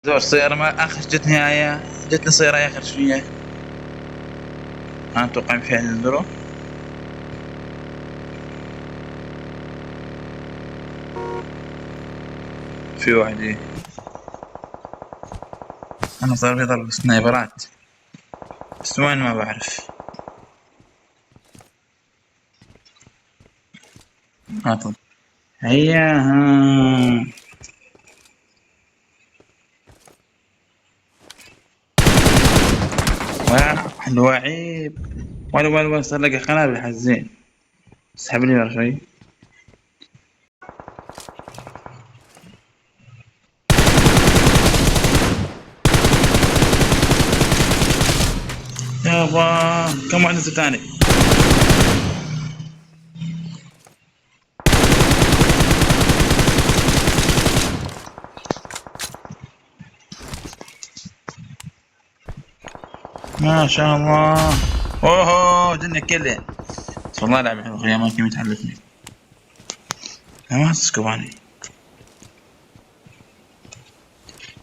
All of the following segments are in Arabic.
زور السيارة ما آخر جتني آية جتني سيارة آخر شوية. أنا أتوقع فيها ينزلوا. في واحد إيه. أنا صار في ضرب سنايبرات بس وين ما بعرف. طب هيا ها. الوعيب ولا صار لقى قنابل حزين. اسحب لي ورا شوي. يابا كم واحد نزل ثاني. ما شاء الله. اوه جنة كله. بس والله لعبة حلوة يا ما كم يتحلفني. ما تسكباني.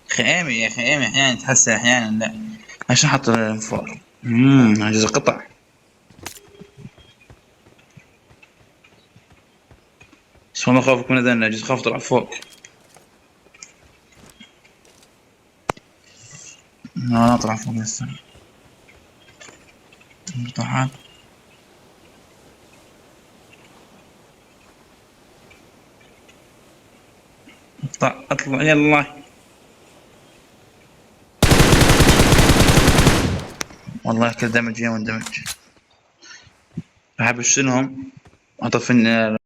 خيامي يا خيامي احيانا تحسن احيانا لا. عشان حط الانفار. عجز قطع. بس والله خوفك من ذا عجز خاف طلع فوق. لا اطلع فوق لسه. طلعت. اطلع يلا. والله كل دمج يوم دمج. بحب اشيلهم اطفي